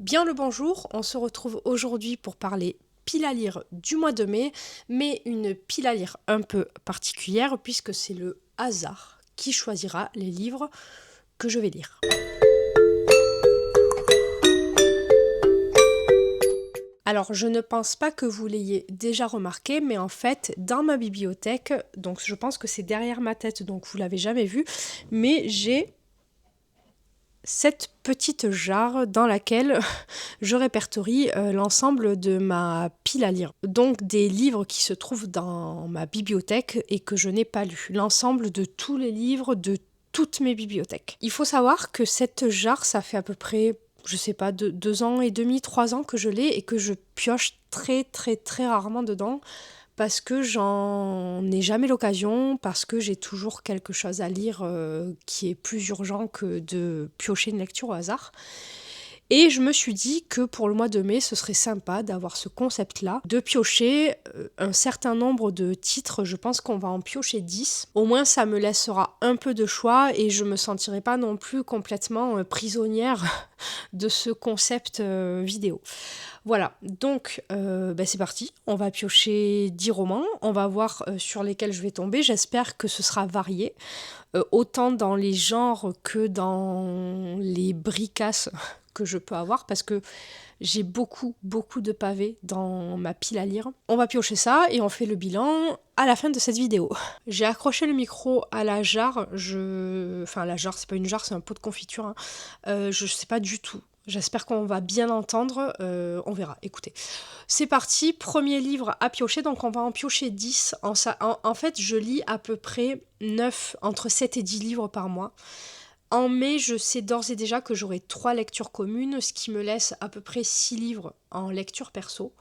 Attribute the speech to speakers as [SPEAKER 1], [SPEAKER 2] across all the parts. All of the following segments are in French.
[SPEAKER 1] Bien le bonjour, on se retrouve aujourd'hui pour parler pile à lire du mois de mai, mais une pile à lire un peu particulière puisque c'est le hasard qui choisira les livres que je vais lire. Alors, je ne pense pas que vous l'ayez déjà remarqué, mais en fait, dans ma bibliothèque, donc je pense que c'est derrière ma tête, donc vous l'avez jamais vu, mais j'ai cette petite jarre dans laquelle je répertorie l'ensemble de ma pile à lire. Donc des livres qui se trouvent dans ma bibliothèque et que je n'ai pas lus. L'ensemble de tous les livres de toutes mes bibliothèques. Il faut savoir que cette jarre, ça fait à peu près, je sais pas, 2 ans et demi, 3 ans que je l'ai et que je pioche très rarement dedans parce que j'en ai jamais l'occasion, parce que j'ai toujours quelque chose à lire qui est plus urgent que de piocher une lecture au hasard. Et je me suis dit que pour le mois de mai, ce serait sympa d'avoir ce concept-là, de piocher un certain nombre de titres. Je pense qu'on va en piocher 10. Au moins, ça me laissera un peu de choix et je me sentirai pas non plus complètement prisonnière de ce concept vidéo. Voilà, donc c'est parti. On va piocher 10 romans. On va voir sur lesquels je vais tomber. J'espère que ce sera varié, autant dans les genres que dans les bricasses que je peux avoir, parce que j'ai beaucoup de pavés dans ma pile à lire. On va piocher ça et on fait le bilan à la fin de cette vidéo. J'ai accroché le micro à la jarre. Enfin, la jarre, c'est pas une jarre, c'est un pot de confiture. Je sais pas du tout. J'espère qu'on va bien entendre, on verra, écoutez. C'est parti, premier livre à piocher, donc on va en piocher 10. En fait, je lis à peu près 9, entre 7 et 10 livres par mois. En mai, je sais d'ores et déjà que j'aurai 3 lectures communes, ce qui me laisse à peu près 6 livres en lecture perso.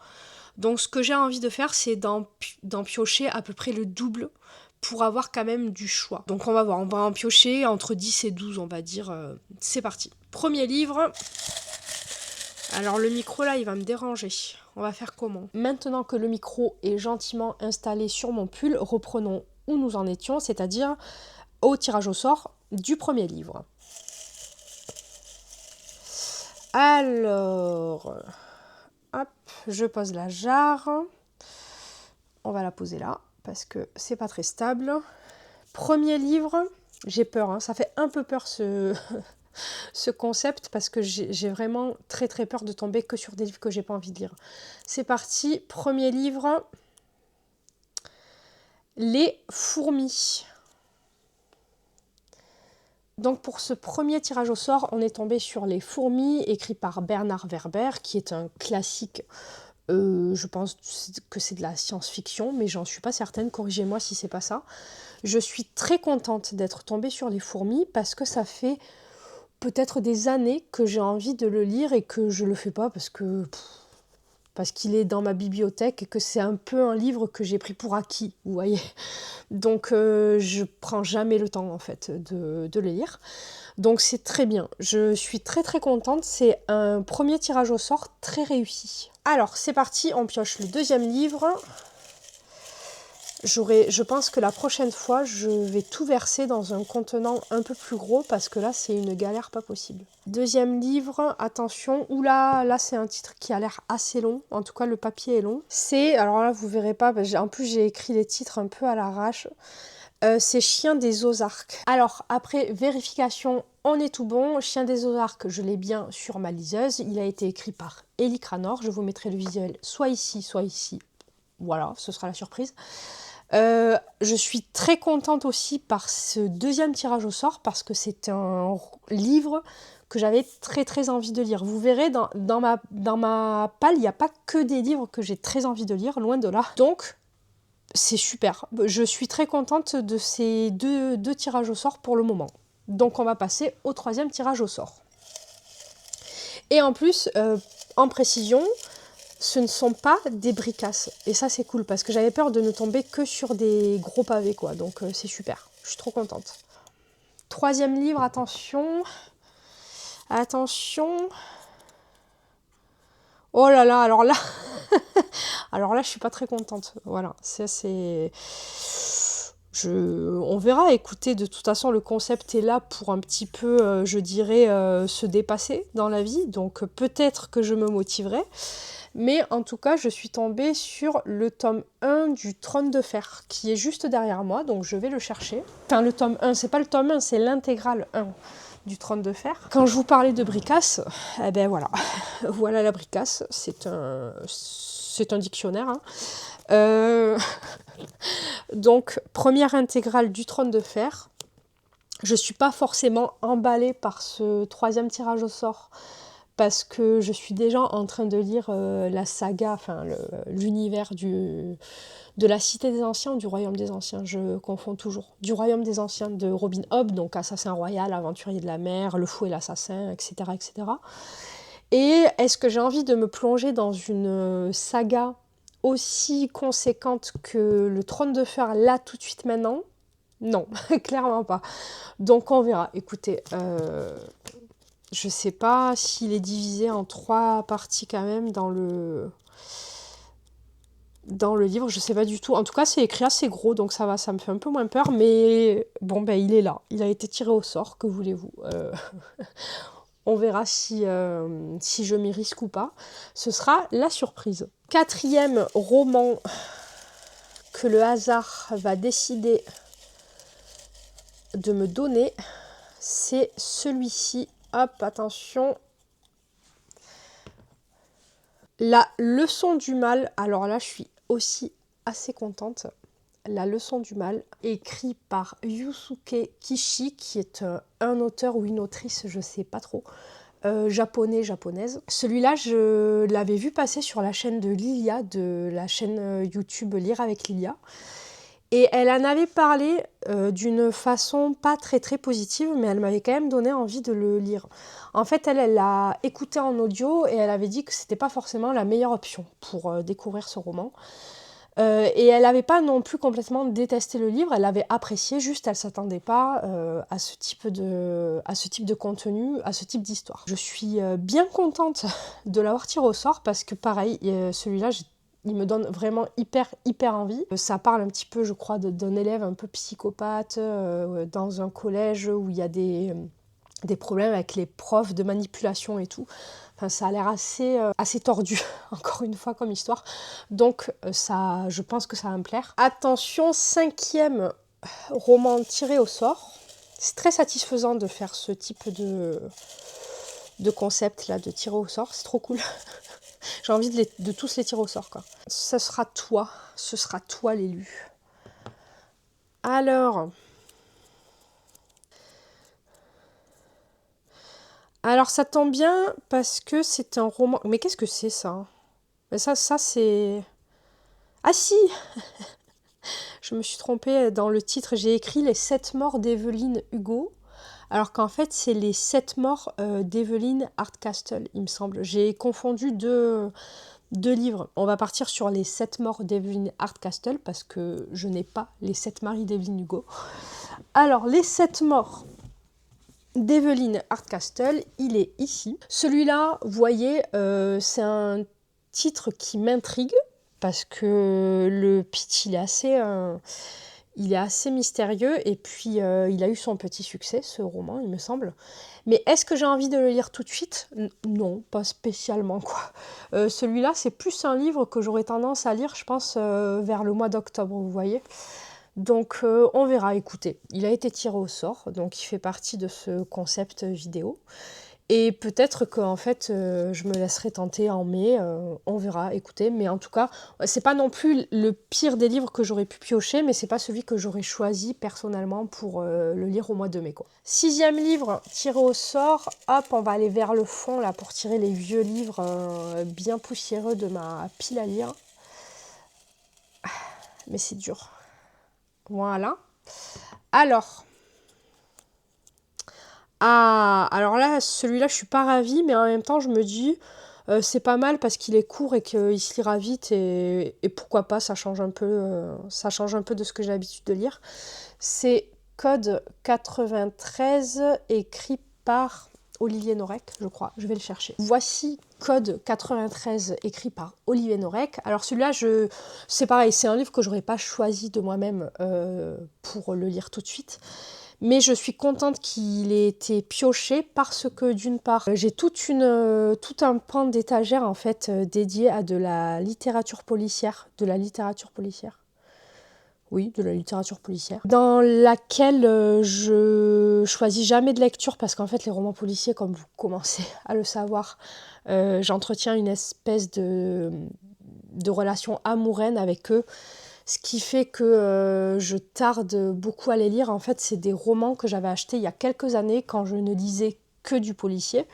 [SPEAKER 1] Donc ce que j'ai envie de faire, c'est d'en piocher à peu près le double pour avoir quand même du choix. Donc on va voir, on va en piocher entre 10 et 12, on va dire. C'est parti. Premier livre. Alors le micro là, il va me déranger. On va faire comment? Maintenant que le micro est gentiment installé sur mon pull, reprenons où nous en étions, c'est-à-dire au tirage au sort du premier livre. Alors, hop, je pose la jarre. On va la poser là, parce que c'est pas très stable. Premier livre, j'ai peur, hein, ça fait un peu peur ce concept, parce que j'ai vraiment très peur de tomber que sur des livres que j'ai pas envie de lire. C'est parti, premier livre, Les fourmis. Donc pour ce premier tirage au sort, on est tombé sur Les fourmis, écrit par Bernard Werber, qui est un classique. Je pense que c'est de la science-fiction, mais j'en suis pas certaine, corrigez-moi si c'est pas ça. Je suis très contente d'être tombée sur Les fourmis, parce que ça fait peut-être des années que j'ai envie de le lire et que je le fais pas parce qu'il est dans ma bibliothèque et que c'est un peu un livre que j'ai pris pour acquis, vous voyez. Donc je prends jamais le temps en fait de le lire. Donc c'est très bien, je suis très contente, c'est un premier tirage au sort très réussi. Alors c'est parti, on pioche le deuxième livre. Je pense que la prochaine fois, je vais tout verser dans un contenant un peu plus gros parce que là, c'est une galère pas possible. Deuxième livre, attention, oula, là c'est un titre qui a l'air assez long, en tout cas le papier est long. C'est, alors là vous verrez pas, en plus j'ai écrit les titres un peu à l'arrache, c'est Chien des Ozarks. Alors après vérification, on est tout bon, Chien des Ozarks, je l'ai bien sur ma liseuse, il a été écrit par Ellie Cranor, je vous mettrai le visuel soit ici, voilà, ce sera la surprise. Je suis très contente aussi par ce deuxième tirage au sort parce que c'est un livre que j'avais très envie de lire. Vous verrez, dans ma palle, il n'y a pas que des livres que j'ai très envie de lire, loin de là. Donc, c'est super. Je suis très contente de ces deux tirages au sort pour le moment. Donc, on va passer au troisième tirage au sort. Et en plus, en précision, ce ne sont pas des bricasses. Et ça, c'est cool, parce que j'avais peur de ne tomber que sur des gros pavés, quoi. Donc, c'est super. Je suis trop contente. Troisième livre, attention. Attention. Oh là là, alors là... alors là, je suis pas très contente. Voilà, c'est... On verra, écoutez, de toute façon, le concept est là pour un petit peu, je dirais, se dépasser dans la vie. Donc peut-être que je me motiverai. Mais en tout cas, je suis tombée sur le tome 1 du Trône de Fer, qui est juste derrière moi, donc je vais le chercher. Enfin, le tome 1, c'est pas le tome 1, c'est l'intégrale 1 du Trône de Fer. Quand je vous parlais de Bricasse, eh ben voilà, voilà la Bricasse, c'est un dictionnaire, hein. Donc, première intégrale du Trône de Fer. Je ne suis pas forcément emballée par ce 3e tirage au sort parce que je suis déjà en train de lire la saga, enfin l'univers de la Cité des Anciens ou du Royaume des Anciens, je confonds toujours. Du Royaume des Anciens de Robin Hobb, donc assassin royal, aventurier de la mer, le fou et l'assassin, etc., etc. Et est-ce que j'ai envie de me plonger dans une saga aussi conséquente que le Trône de Fer là tout de suite maintenant? Non, clairement pas. Donc on verra. Écoutez, je sais pas s'il est divisé en 3 parties quand même dans le livre, je sais pas du tout. En tout cas, c'est écrit assez gros, donc ça va, ça me fait un peu moins peur, mais bon, ben il est là. Il a été tiré au sort, que voulez-vous. On verra si je m'y risque ou pas. Ce sera la surprise. 4e roman que le hasard va décider de me donner, c'est celui-ci. Hop, attention. La leçon du mal. Alors là, je suis aussi assez contente. La leçon du mal, écrit par Yusuke Kishi, qui est un auteur ou une autrice, je sais pas trop, japonaise. Celui-là, je l'avais vu passer sur la chaîne de Lilia, de la chaîne YouTube Lire avec Lilia. Et elle en avait parlé d'une façon pas très très positive, mais elle m'avait quand même donné envie de le lire. En fait, elle l'a écouté en audio et elle avait dit que c'était pas forcément la meilleure option pour découvrir ce roman. Et elle n'avait pas non plus complètement détesté le livre, elle l'avait apprécié, juste elle s'attendait pas à ce type de contenu, à ce type d'histoire. Je suis bien contente de l'avoir tiré au sort parce que pareil, celui-là, il me donne vraiment hyper envie. Ça parle un petit peu, je crois, d'un élève un peu psychopathe dans un collège où il y a des problèmes avec les profs de manipulation et tout. Enfin, ça a l'air assez tordu, encore une fois, comme histoire. Donc, je pense que ça va me plaire. Attention, 5e roman tiré au sort. C'est très satisfaisant de faire ce type de concept, là, de tirer au sort. C'est trop cool. J'ai envie de tous les tirer au sort, quoi. Ce sera toi l'élu. Alors ça tombe bien parce que c'est un roman... Mais qu'est-ce que c'est ça? Mais ça c'est... Ah si Je me suis trompée dans le titre, j'ai écrit Les 7 morts d'Evelyn Hugo, alors qu'en fait c'est Les 7 morts d'Evelyn Hardcastle, il me semble. J'ai confondu deux livres. On va partir sur Les 7 morts d'Evelyn Hardcastle parce que je n'ai pas Les 7 maris d'Evelyn Hugo. Alors, Les 7 morts d'Evelyn Hardcastle, il est ici. Celui-là, vous voyez, c'est un titre qui m'intrigue parce que le pitch, il est assez mystérieux et puis il a eu son petit succès, ce roman, il me semble. Mais est-ce que j'ai envie de le lire tout de suite? Non, pas spécialement, quoi. Celui-là, c'est plus un livre que j'aurais tendance à lire, je pense, vers le mois d'octobre, vous voyez. Donc on verra, écoutez, il a été tiré au sort, donc il fait partie de ce concept vidéo. Et peut-être qu'en fait, je me laisserai tenter en mai, on verra, écoutez. Mais en tout cas, c'est pas non plus le pire des livres que j'aurais pu piocher, mais c'est pas celui que j'aurais choisi personnellement pour le lire au mois de mai, quoi. 6e livre tiré au sort, hop, on va aller vers le fond là pour tirer les vieux livres bien poussiéreux de ma pile à lire. Mais c'est dur. Voilà. Alors là, celui-là, je suis pas ravie, mais en même temps, je me dis, c'est pas mal parce qu'il est court et qu'il se lira vite, et pourquoi pas, ça change un peu de ce que j'ai l'habitude de lire. C'est Code 93, écrit par Olivier Norek, je crois, je vais le chercher. Voici Code 93, écrit par Olivier Norek. Alors celui-là, c'est pareil, c'est un livre que j'aurais pas choisi de moi-même pour le lire tout de suite. Mais je suis contente qu'il ait été pioché parce que d'une part, j'ai tout un pan d'étagère en fait dédié à de la littérature policière. Oui, de la littérature policière, dans laquelle je choisis jamais de lecture parce qu'en fait les romans policiers, comme vous commencez à le savoir, j'entretiens une espèce de relation amoureuse avec eux, ce qui fait que je tarde beaucoup à les lire. En fait, c'est des romans que j'avais achetés il y a quelques années quand je ne lisais que du policier.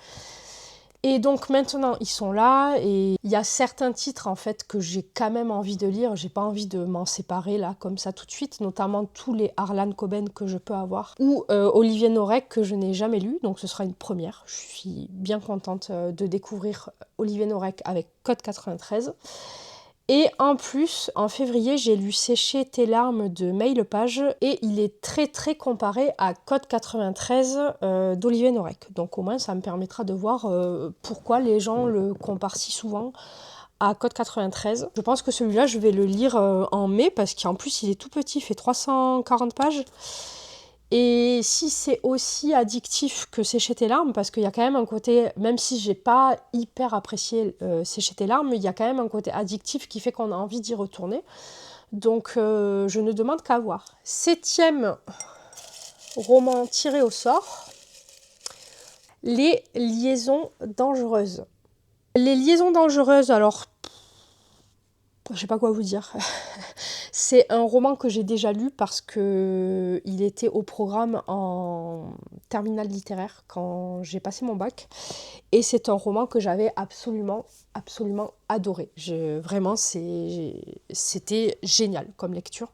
[SPEAKER 1] Et donc maintenant ils sont là et il y a certains titres en fait que j'ai quand même envie de lire, j'ai pas envie de m'en séparer là comme ça tout de suite, notamment tous les Harlan Coben que je peux avoir ou Olivier Norek que je n'ai jamais lu, donc ce sera une première. Je suis bien contente de découvrir Olivier Norek avec Code 93. Et en plus, en février, j'ai lu Sécher tes larmes de May Lepage et il est très très comparé à Code 93 d'Olivier Norek. Donc au moins, ça me permettra de voir pourquoi les gens le comparent si souvent à Code 93. Je pense que celui-là, je vais le lire en mai parce qu'en plus, il est tout petit, il fait 340 pages. Et si c'est aussi addictif que Sécher tes larmes, parce qu'il y a quand même un côté, même si j'ai pas hyper apprécié Sécher tes larmes, il y a quand même un côté addictif qui fait qu'on a envie d'y retourner. Donc je ne demande qu'à voir. 7e roman tiré au sort, Les liaisons dangereuses. Les liaisons dangereuses, alors je sais pas quoi vous dire. C'est un roman que j'ai déjà lu parce que il était au programme en terminale littéraire quand j'ai passé mon bac. Et c'est un roman que j'avais absolument adoré. Vraiment, c'était génial comme lecture.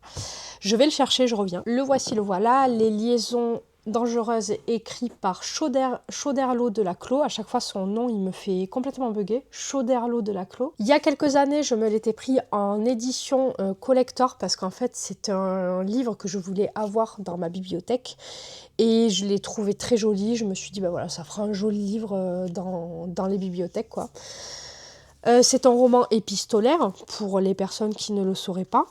[SPEAKER 1] Je vais le chercher, je reviens. Le voici, le voilà. Les liaisons dangereuse écrit par Chauderlot de la Clos. À chaque fois, son nom, il me fait complètement bugger. Chauderlot de la Clos. Il y a quelques années, je me l'étais pris en édition collector parce qu'en fait, c'est un livre que je voulais avoir dans ma bibliothèque. Et je l'ai trouvé très joli. Je me suis dit, bah voilà, ça fera un joli livre dans les bibliothèques, quoi. C'est un roman épistolaire pour les personnes qui ne le sauraient pas.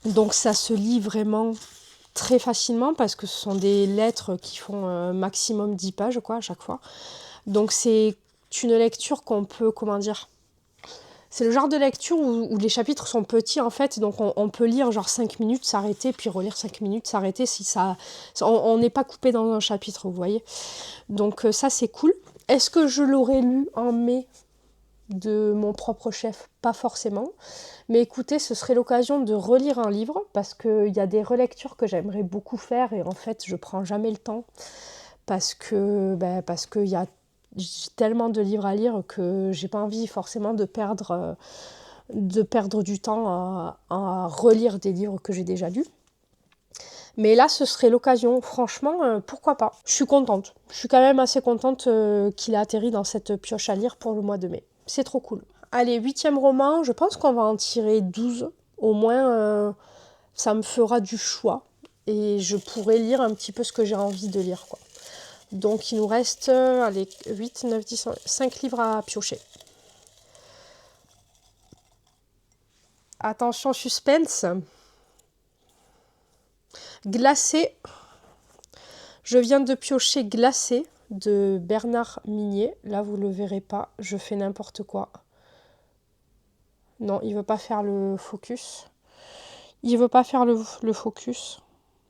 [SPEAKER 1] Donc ça se lit vraiment très facilement parce que ce sont des lettres qui font maximum 10 pages quoi, à chaque fois. Donc c'est une lecture qu'on peut, comment dire, c'est le genre de lecture où les chapitres sont petits en fait, donc on peut lire genre 5 minutes, s'arrêter, puis relire 5 minutes, s'arrêter, si ça, on n'est pas coupé dans un chapitre, vous voyez. Donc ça c'est cool. Est-ce que je l'aurais lu en mai de mon propre chef? Pas forcément. Mais écoutez, ce serait l'occasion de relire un livre parce qu'il y a des relectures que j'aimerais beaucoup faire et en fait, je prends jamais le temps parce que y a tellement de livres à lire que j'ai pas envie forcément de perdre du temps à relire des livres que j'ai déjà lus. Mais là, ce serait l'occasion, franchement, pourquoi pas. Je suis contente. Je suis quand même assez contente qu'il a atterri dans cette pioche à lire pour le mois de mai. C'est trop cool. Allez, 8e roman, je pense qu'on va en tirer 12. Au moins, ça me fera du choix. Et je pourrai lire un petit peu ce que j'ai envie de lire, quoi. Donc, il nous reste, allez, 8, 9, 10, 5 livres à piocher. Attention, suspense. Glacé. Je viens de piocher Glacé de Bernard Minier. Là, vous ne le verrez pas. Je fais n'importe quoi. Non, il veut pas faire le focus. Il veut pas faire le focus.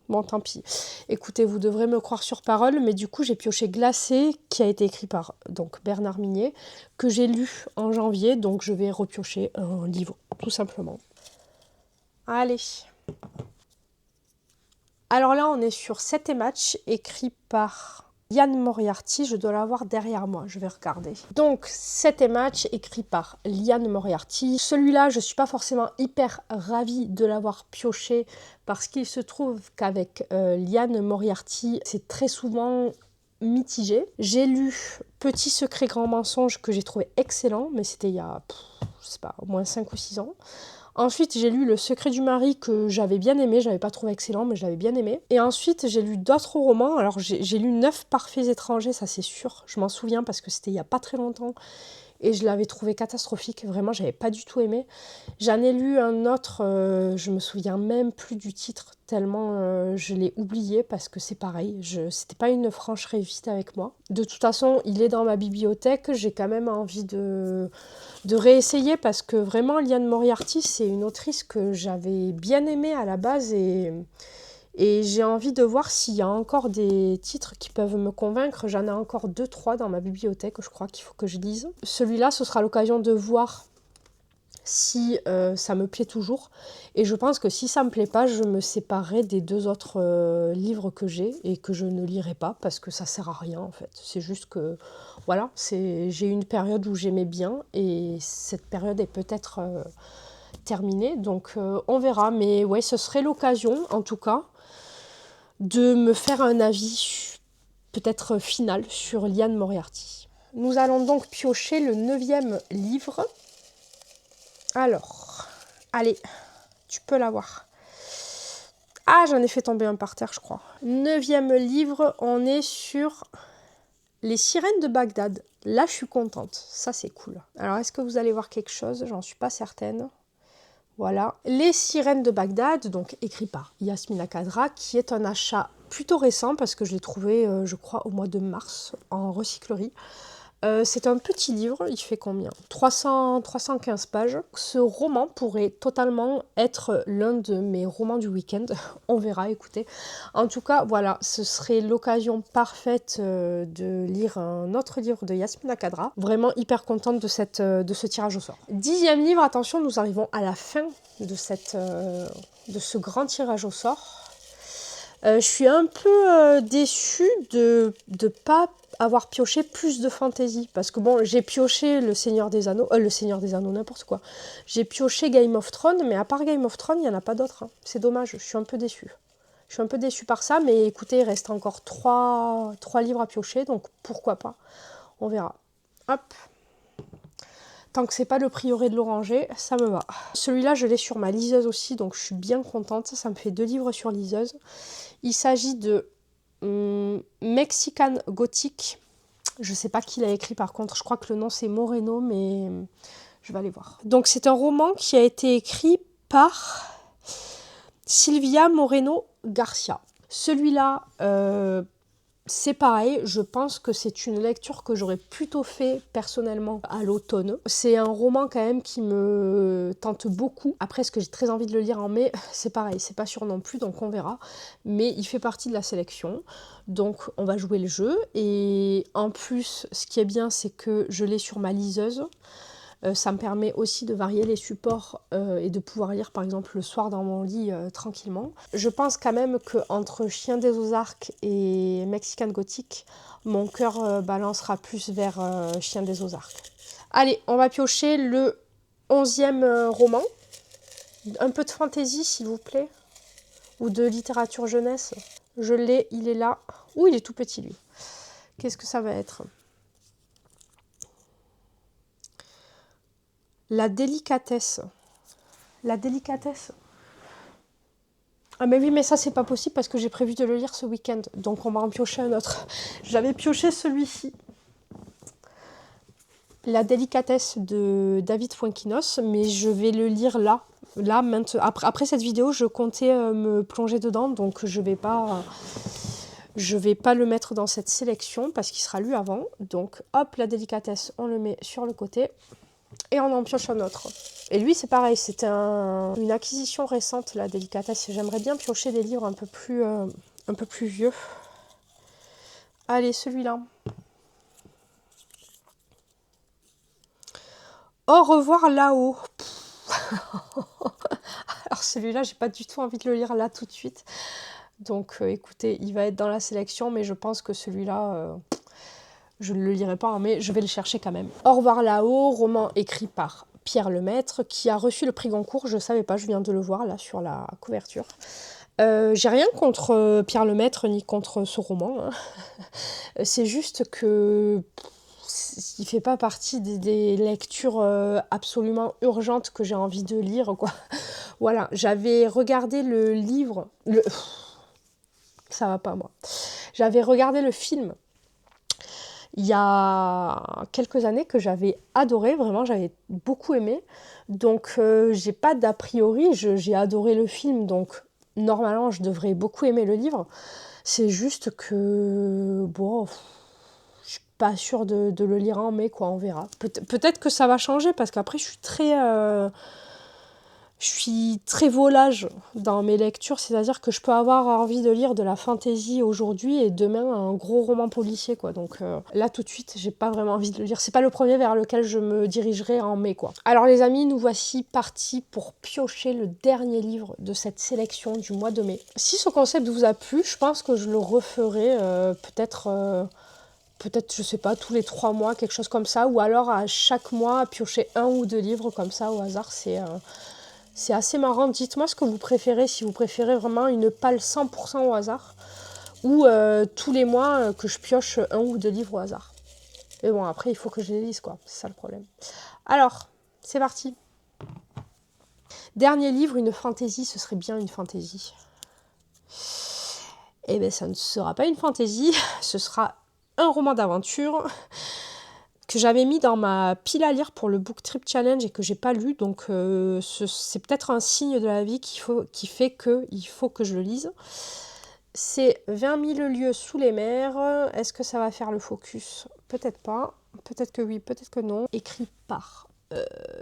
[SPEAKER 1] Bon, tant pis. Écoutez, vous devrez me croire sur parole, mais du coup, j'ai pioché Glacé, qui a été écrit par donc, Bernard Minier, que j'ai lu en janvier, donc je vais repiocher un livre, tout simplement. Allez. Alors là, on est sur 7 et match, écrit par Liane Moriarty, je dois l'avoir derrière moi, je vais regarder. Donc, 7 et match, écrit par Liane Moriarty. Celui-là, je ne suis pas forcément hyper ravie de l'avoir pioché parce qu'il se trouve qu'avec Liane Moriarty, c'est très souvent mitigé. J'ai lu Petit secret grand mensonge que j'ai trouvé excellent, mais c'était il y a, je sais pas, au moins 5 ou 6 ans. Ensuite, j'ai lu Le Secret du Mari que j'avais bien aimé. Je l'avais pas trouvé excellent, mais je l'avais bien aimé. Et ensuite, j'ai lu d'autres romans. Alors, j'ai lu 9 Parfaits étrangers, ça c'est sûr. Je m'en souviens parce que c'était il y a pas très longtemps. Et je l'avais trouvé catastrophique. Vraiment, j'avais pas du tout aimé. J'en ai lu un autre, je me souviens même plus du titre, tellement je l'ai oublié parce que c'est pareil. C'était pas une franche réussite avec moi. De toute façon, il est dans ma bibliothèque. J'ai quand même envie de réessayer parce que vraiment Liane Moriarty c'est une autrice que j'avais bien aimée à la base et j'ai envie de voir s'il y a encore des titres qui peuvent me convaincre. J'en ai encore 2-3 dans ma bibliothèque, je crois qu'il faut que je lise. Celui-là, ce sera l'occasion de voir si ça me plaît toujours. Et je pense que si ça me plaît pas, je me séparerai des 2 autres livres que j'ai et que je ne lirai pas parce que ça sert à rien en fait. C'est juste que voilà, j'ai eu une période où j'aimais bien et cette période est peut-être terminée. Donc on verra. Mais ouais, ce serait l'occasion en tout cas de me faire un avis peut-être final sur Liane Moriarty. Nous allons donc piocher le 9e livre. Alors, allez, tu peux l'avoir. Ah, j'en ai fait tomber un par terre, je crois. 9e livre, on est sur Les Sirènes de Bagdad. Là, je suis contente. Ça, c'est cool. Alors, est-ce que vous allez voir quelque chose? J'en suis pas certaine. Voilà. Les Sirènes de Bagdad, donc écrit par Yasmina Khadra, qui est un achat plutôt récent parce que je l'ai trouvé, je crois, au mois de mars en recyclerie. C'est un petit livre, il fait combien 315 pages. Ce roman pourrait totalement être l'un de mes romans du week-end. On verra, écoutez. En tout cas, voilà, ce serait l'occasion parfaite de lire un autre livre de Yasmina Khadra. Vraiment hyper contente de ce tirage au sort. 10e livre, attention, nous arrivons à la fin de ce grand tirage au sort. Je suis un peu déçue de ne pas avoir pioché plus de fantaisie. Parce que bon, j'ai pioché le Seigneur des Anneaux, n'importe quoi. J'ai pioché Game of Thrones, mais à part Game of Thrones, il n'y en a pas d'autres. Hein. C'est dommage, je suis un peu déçue. Je suis un peu déçue par ça, mais écoutez, il reste encore 3 livres à piocher, donc pourquoi pas. On verra. Hop. Tant que c'est pas le prieuré de l'Oranger, ça me va. Celui-là, je l'ai sur ma liseuse aussi, donc je suis bien contente. Ça me fait 2 livres sur liseuse. Il s'agit de Mexican Gothic. Je sais pas qui l'a écrit par contre, je crois que le nom c'est Moreno, mais je vais aller voir. Donc c'est un roman qui a été écrit par Silvia Moreno Garcia. Celui-là, c'est pareil, je pense que c'est une lecture que j'aurais plutôt fait personnellement à l'automne. C'est un roman quand même qui me tente beaucoup. Après, est-ce que j'ai très envie de le lire en mai? C'est pareil, c'est pas sûr non plus, donc on verra. Mais il fait partie de la sélection, donc on va jouer le jeu. Et en plus, ce qui est bien, c'est que je l'ai sur ma liseuse. Ça me permet aussi de varier les supports et de pouvoir lire par exemple le soir dans mon lit tranquillement. Je pense quand même qu'entre Chien des Ozarks et Mexican Gothic, mon cœur balancera plus vers Chien des Ozarks. Allez, on va piocher le 11e roman. Un peu de fantaisie s'il vous plaît. Ou de littérature jeunesse. Je l'ai, il est là. Ouh, il est tout petit lui. Qu'est-ce que ça va être ? La délicatesse. La délicatesse. Ah mais oui, mais ça c'est pas possible parce que j'ai prévu de le lire ce week-end. Donc on va en piocher un autre. J'avais pioché celui-ci. La délicatesse de David Fuenquinos, mais je vais le lire là. Là, maintenant. Après cette vidéo, je comptais me plonger dedans, donc je vais pas le mettre dans cette sélection parce qu'il sera lu avant. Donc hop, la délicatesse, on le met sur le côté. Et on en pioche un autre. Et lui, c'est pareil, c'était une acquisition récente, la délicatesse. J'aimerais bien piocher des livres un peu plus vieux. Allez, celui-là. Au revoir là-haut. Alors celui-là, j'ai pas du tout envie de le lire là tout de suite. Donc écoutez, il va être dans la sélection, mais je pense que celui-là... je ne le lirai pas, mais je vais le chercher quand même. Au revoir là-haut, roman écrit par Pierre Lemaitre, qui a reçu le prix Goncourt. Je ne savais pas, je viens de le voir là sur la couverture. J'ai rien contre Pierre Lemaitre ni contre ce roman. Hein. C'est juste que il fait pas partie des lectures absolument urgentes que j'ai envie de lire, quoi. Voilà, j'avais regardé le livre, ça va pas moi. J'avais regardé le film il y a quelques années que j'avais adoré, vraiment j'avais beaucoup aimé. Donc j'ai pas d'a priori, j'ai adoré le film, donc normalement je devrais beaucoup aimer le livre. C'est juste que bon, je suis pas sûre de le lire en mai, quoi, on verra. Peut-être que ça va changer parce qu'après je suis très volage dans mes lectures, c'est-à-dire que je peux avoir envie de lire de la fantasy aujourd'hui et demain un gros roman policier, quoi. Donc là tout de suite, j'ai pas vraiment envie de le lire. C'est pas le premier vers lequel je me dirigerai en mai, quoi. Alors les amis, nous voici partis pour piocher le dernier livre de cette sélection du mois de mai. Si ce concept vous a plu, je pense que je le referai peut-être, je sais pas, tous les 3 mois, quelque chose comme ça, ou alors à chaque mois piocher 1 ou 2 livres comme ça au hasard. C'est assez marrant. Dites-moi ce que vous préférez, si vous préférez vraiment une palle 100% au hasard, ou tous les mois que je pioche 1 ou 2 livres au hasard. Mais bon, après, il faut que je les lise, quoi. C'est ça le problème. Alors, c'est parti. Dernier livre, une fantaisie, ce serait bien une fantaisie. Eh bien, ça ne sera pas une fantaisie, ce sera un roman d'aventure que j'avais mis dans ma pile à lire pour le Book Trip Challenge et que j'ai pas lu, donc c'est peut-être un signe de la vie qui fait qu'il faut que je le lise. C'est 20 000 lieues sous les mers. Est-ce que ça va faire le focus? Peut-être pas, peut-être que oui, peut-être que non. Écrit par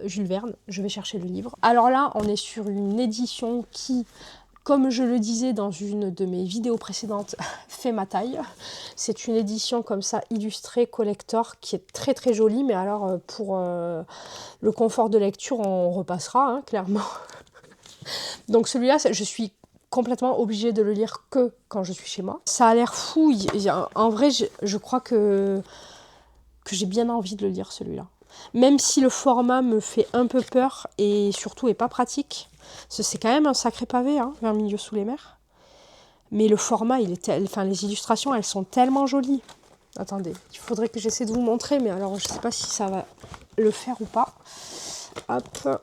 [SPEAKER 1] Jules Verne, je vais chercher le livre. Alors là, on est sur une édition qui, comme je le disais dans une de mes vidéos précédentes, fait ma taille. C'est une édition comme ça, illustrée, collector, qui est très très jolie, mais alors pour le confort de lecture, on repassera, hein, clairement. Donc celui-là, je suis complètement obligée de le lire que quand je suis chez moi. Ça a l'air fou, en vrai, je crois que j'ai bien envie de le lire, celui-là. Même si le format me fait un peu peur et surtout est pas pratique. C'est quand même un sacré pavé, hein, 20 000 lieues sous les mers. Mais le format, les illustrations, elles sont tellement jolies. Attendez, il faudrait que j'essaie de vous montrer, mais alors je sais pas si ça va le faire ou pas. Hop.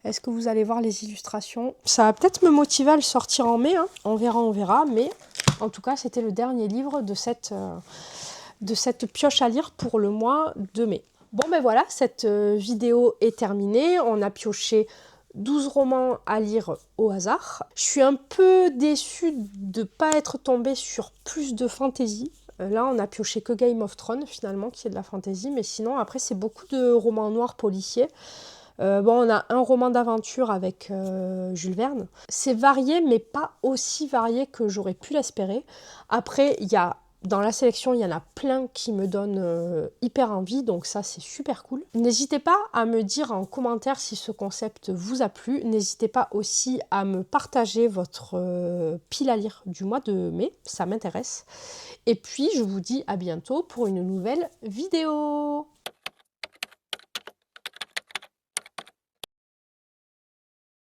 [SPEAKER 1] Est-ce que vous allez voir les illustrations? Ça va peut-être me motiver à le sortir en mai, hein. On verra, mais en tout cas, c'était le dernier livre de cette pioche à lire pour le mois de mai. Bon ben voilà, cette vidéo est terminée. On a pioché 12 romans à lire au hasard. Je suis un peu déçue de ne pas être tombée sur plus de fantasy. Là, on a pioché que Game of Thrones, finalement, qui est de la fantasy. Mais sinon, après, c'est beaucoup de romans noirs policiers. On a un roman d'aventure avec Jules Verne. C'est varié, mais pas aussi varié que j'aurais pu l'espérer. Après, dans la sélection, il y en a plein qui me donnent hyper envie, donc ça, c'est super cool. N'hésitez pas à me dire en commentaire si ce concept vous a plu. N'hésitez pas aussi à me partager votre pile à lire du mois de mai, ça m'intéresse. Et puis, je vous dis à bientôt pour une nouvelle vidéo.